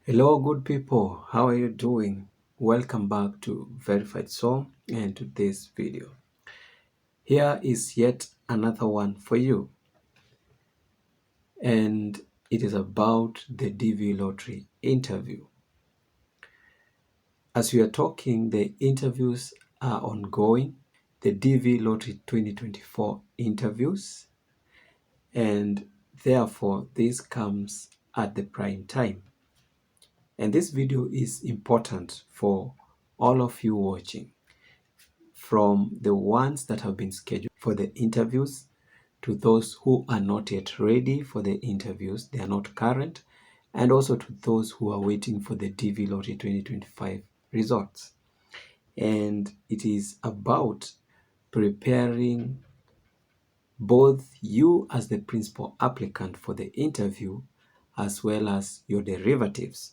Hello, good people. How are you doing? Welcome back to Verified Soul and to this video. Here is yet another one for you, and it is about the DV Lottery interview. As we are talking, the interviews are ongoing, the DV Lottery 2024 interviews, and therefore this comes at the prime time. And this video is important for all of you watching, from the ones that have been scheduled for the interviews to those who are not yet ready for the interviews, they are not current, and also to those who are waiting for the DV Lottery 2025 results. And it is about preparing both you as the principal applicant for the interview as well as your derivatives.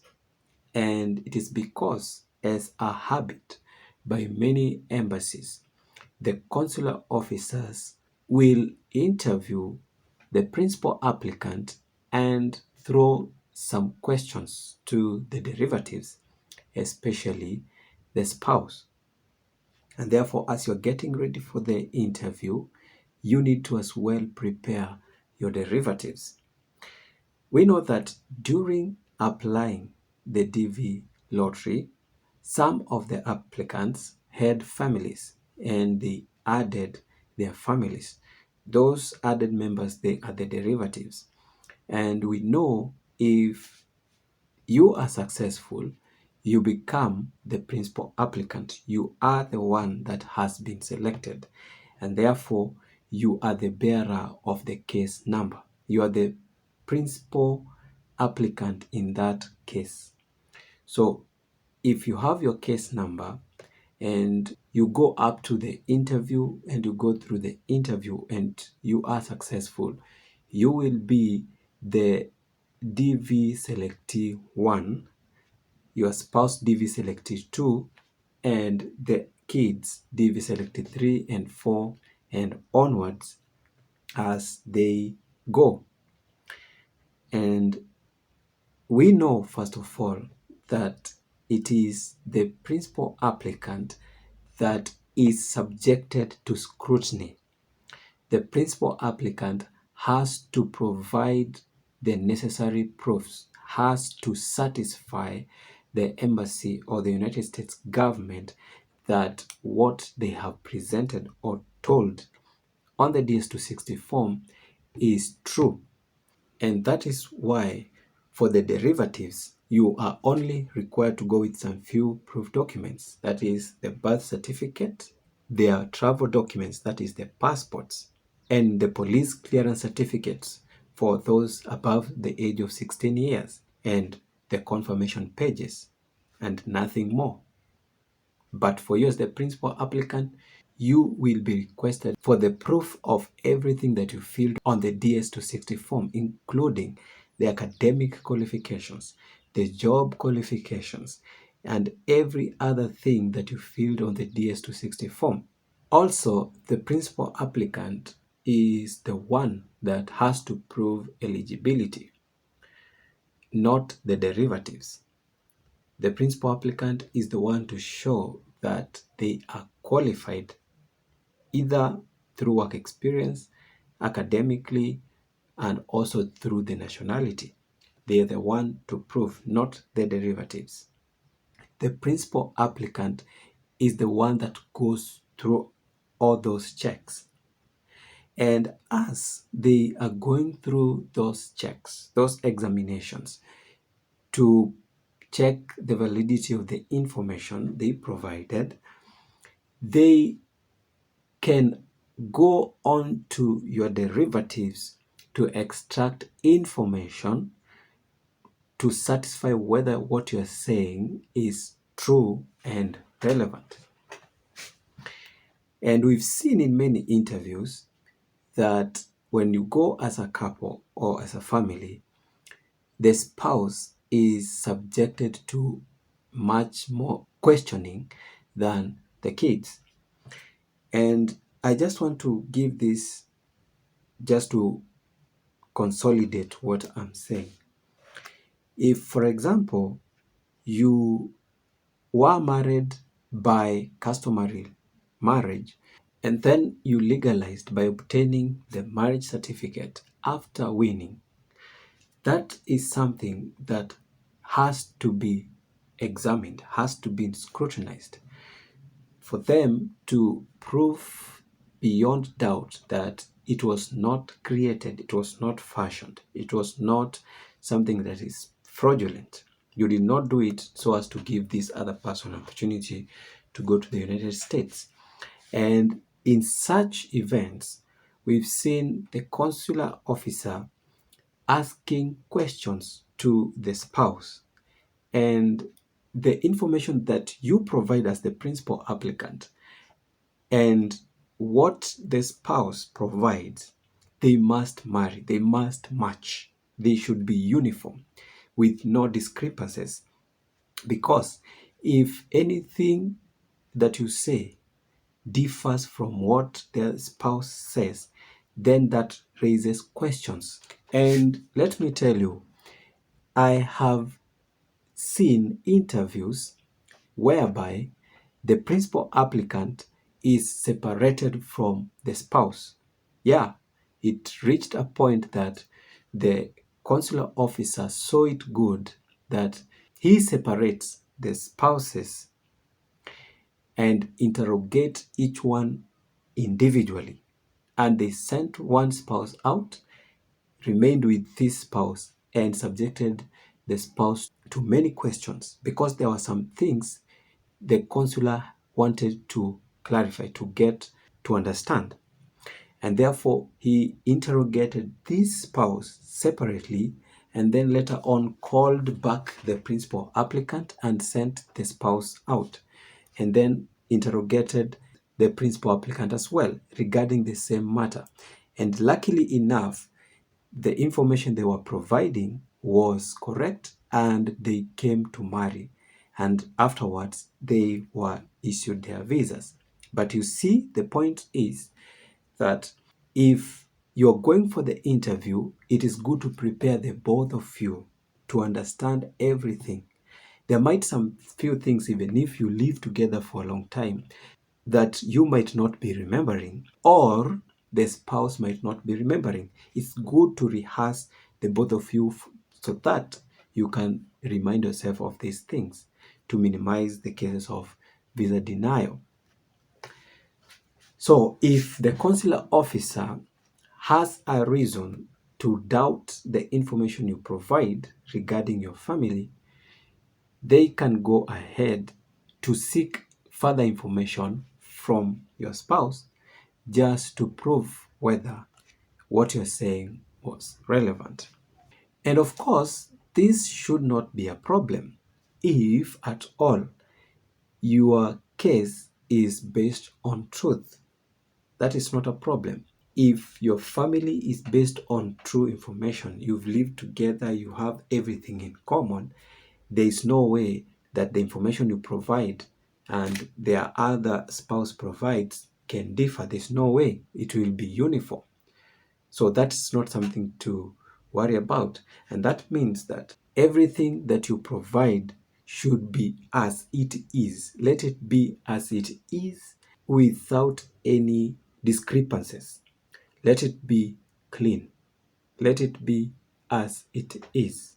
And it is because, as a habit by many embassies, the consular officers will interview the principal applicant and throw some questions to the derivatives, especially the spouse. And therefore, as you're getting ready for the interview, you need to as well prepare your derivatives. We know that during applying the DV lottery, some of the applicants had families and they added their families. Those added members, they are the derivatives. And we know if you are successful, you become the principal applicant. You are the one that has been selected. And therefore, you are the bearer of the case number. You are the principal applicant in that case. So if you have your case number and you go up to the interview and you go through the interview and you are successful, you will be the DV selectee 1, your spouse DV selectee 2, and the kids DV selectee 3 and 4 and onwards as they go. And we know, first of all, that it is the principal applicant that is subjected to scrutiny. The principal applicant has to provide the necessary proofs, has to satisfy the embassy or the United States government that what they have presented or told on the DS-260 form is true. And that is why for the derivatives, you are only required to go with some few proof documents. That is the birth certificate, their travel documents, that is the passports, and the police clearance certificates for those above the age of 16 years, and the confirmation pages, and nothing more. But for you as the principal applicant, you will be requested for the proof of everything that you filled on the DS-260 form, including the academic qualifications, the job qualifications, and every other thing that you filled on the DS-260 form. Also, the principal applicant is the one that has to prove eligibility, not the derivatives. The principal applicant is the one to show that they are qualified either through work experience, academically, and also through the nationality. They are the one to prove, not the derivatives. The principal applicant is the one that goes through all those checks. And as they are going through those checks, those examinations, to check the validity of the information they provided, they can go on to your derivatives to extract information to satisfy whether what you're saying is true and relevant. And we've seen in many interviews that when you go as a couple or as a family, the spouse is subjected to much more questioning than the kids. And I just want to give this just to consolidate what I'm saying. If, for example, you were married by customary marriage, and then you legalized by obtaining the marriage certificate after winning, that is something that has to be examined, has to be scrutinized for them to prove beyond doubt that it was not created, it was not fashioned, it was not something that is fraudulent. You did not do it so as to give this other person an opportunity to go to the United States. And in such events, we've seen the consular officer asking questions to the spouse, and the information that you provide as the principal applicant and what the spouse provides, they must marry, they must match, they should be uniform with no discrepancies. Because if anything that you say differs from what the spouse says, then that raises questions. And let me tell you, I have seen interviews whereby the principal applicant is separated from the spouse. Yeah, it reached a point that the consular officer saw it good that he separates the spouses and interrogate each one individually. And they sent one spouse out, remained with this spouse, and subjected the spouse to many questions because there were some things the consular wanted to clarify, to get to understand. And therefore, he interrogated this spouse separately and then later on called back the principal applicant and sent the spouse out, and then interrogated the principal applicant as well regarding the same matter. And luckily enough, the information they were providing was correct and they came to marry. And afterwards, they were issued their visas. But you see, the point is that if you're going for the interview, it is good to prepare the both of you to understand everything. There might some few things, even if you live together for a long time, that you might not be remembering, or the spouse might not be remembering. It's good to rehearse the both of you so that you can remind yourself of these things to minimize the cases of visa denial. So if the consular officer has a reason to doubt the information you provide regarding your family, they can go ahead to seek further information from your spouse just to prove whether what you're saying was relevant. And of course, this should not be a problem if at all your case is based on truth. That is not a problem. If your family is based on true information, you've lived together, you have everything in common, there is no way that the information you provide and their other spouse provides can differ. There's no way it will be uniform. So that's not something to worry about. And that means that everything that you provide should be as it is. Let it be as it is without any discrepancies. Let it be clean. Let it be as it is.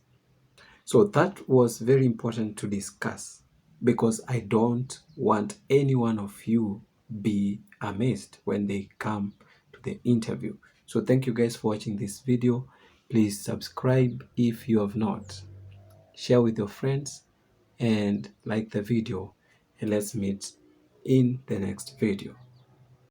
So that was very important to discuss because I don't want any one of you be amazed when they come to the interview. So thank you guys for watching this video. Please subscribe if you have not. Share with your friends and like the video, and let's meet in the next video.